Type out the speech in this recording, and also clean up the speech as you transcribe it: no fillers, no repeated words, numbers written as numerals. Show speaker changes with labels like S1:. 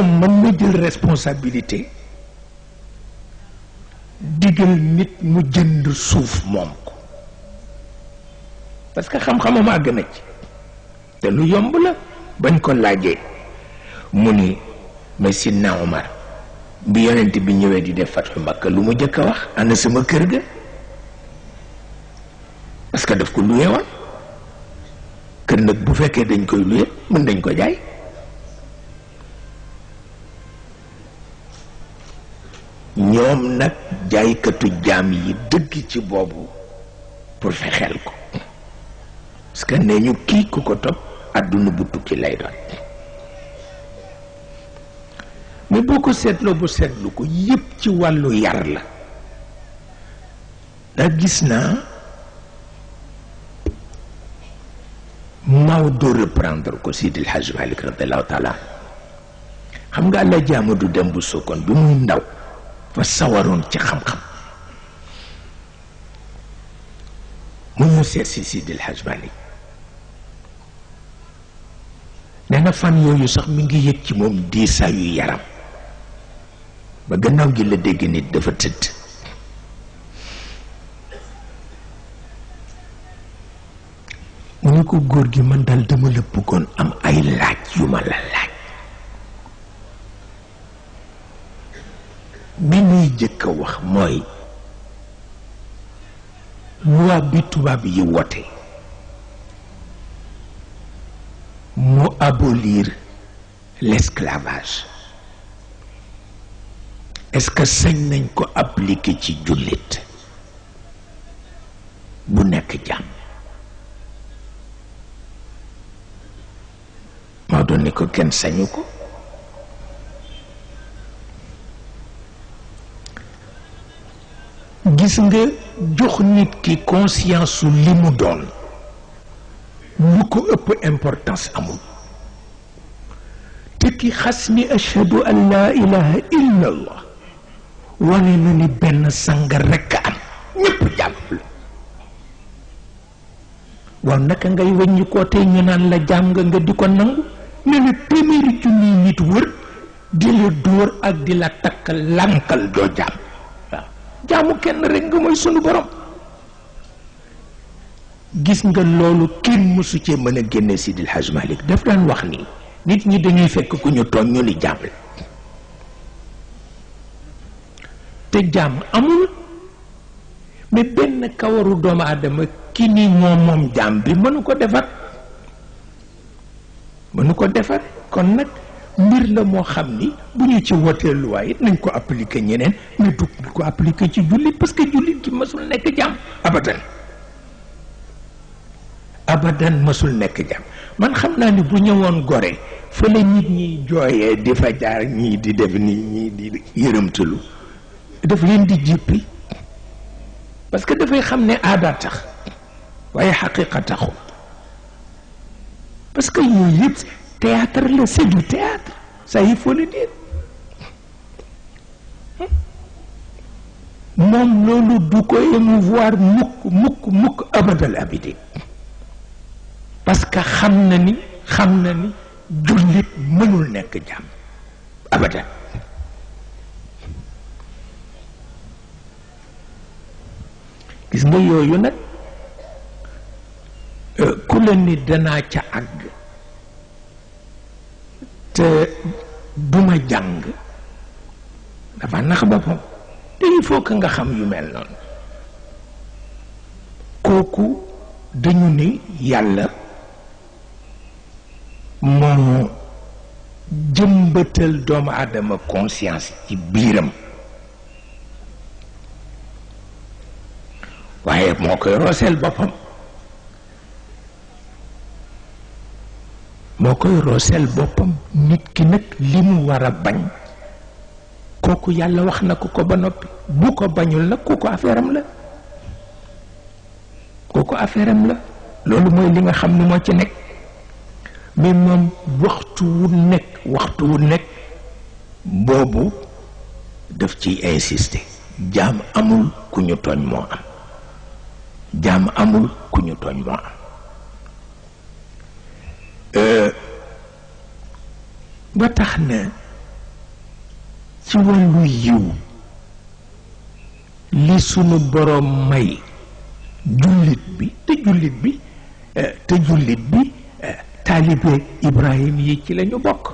S1: moom mën na jël responsabilité digal nit mu jënd suuf moom ko parce que xam-xamam àgg na ci te lu yomb la. bañ ko laajee mu ni mais Sidna Omar bi yonent bi ñëwee di def Fathu Makka lu mu jëkk a wax ana sama kër ga parce que daf ko luye woon kër nag bu fekkee dañ koy luye mën dañ ko jaay. ñoom nag jaaykatu jaam yi dëgg ci boobu pour fexeel ko parce que nee ñu kii ku ko topp àdduna bu tukki lay doon. mais boo ko seetloo bu seetlu ko yépp ci wàllu yar la ndax gis naa Maodo reprendre ko Sidil Hadj Malick radiallahu taala xam nga àlla jaamu du dem bu sokkoon bi muy ndaw fa sawaroon ci xam-xam mu ñu seet si Sidil Hadj Malick nee na fan yooyu sax mi ngi yëg ci moom diisaayu yaram ba gannaaw gi la dégg nit dafa tëdd mu ne ko góor gi man daal dama la bëggoon am ay laaj yu ma la laaj bi muy jëkk a wax mooy loi bi tubaab yi wote mu abolir l'esclavage est-ce que sañ nañ ko appliquer ci jullit bu nekk jàmm maa doon ni ko kenn sañu ko gis nga jox nit ki conscience su li mu doon lu ko ëpp importance amul te ki xas ni ashhadu an laa ilaha illa allah wane na ni benn sang rekk am ñépp jàpp la waaw naka ngay weññi koo tey ñu naan la jaam nga di ko nangu ne la téeméeri junniy nit wër di la dóor ak di la takkal lànkal doo jaam waaw jaamu kenn rek nga mooy sunu borom gis nga loolu kenn mësu cee mën a génne Sidil Hadj Malick daf daan wax ni nit ñi dañuy fekk ku ñu tooñ ñu ni jaam la te jaam amul mais benn kawaru doomu aadama ki ni moom jaam bi mënu ko defar kon nag mbir la moo xam ni bu ñu ci wotee loi it nañ ko appliquer ñeneen mais du ko appliquer ci jullit parce que jullit ki mësul nekk jaam abadan mësul nekk jaam man xam naa ni bu ñëwoon gore fa la nit ñi jooyee di fa jaar ñii di def nii ñii di yërëmtalu daf leen di jippi parce que dafay xam ne aada tax waaye xaqiqa taxul parce que yooyu yëpp théâtre la c'est du théâtre ça il faut le dire moom loolu du ko émouvoir mukk abadal abidi parce que xam na ni jullit mënul nekk jàmm abadan gis nga yooyu nag ku la ni danaa ca àgg te duma jàng dafa nax boppam te il faut que nga xam yu mel noonu kooku dañu ni yàlla moo jëmbatal doomu aadama conscience ci biiram waaye moo koy rooseel boppam nit ki nag li mu war a bañ kooku yàlla wax na ko ba noppi bu ko bañul nag kooku affaire am la loolu mooy li nga xam ni moo ci nekk mais moom waxtu wu nekk boobu daf ciy insister jaam amul ku ñu tooñ moo am ba tax na ci wàllu yiw li sunu boroom may jullit bi te jullit bi taalibe Ibrahim yi ci lañu bokk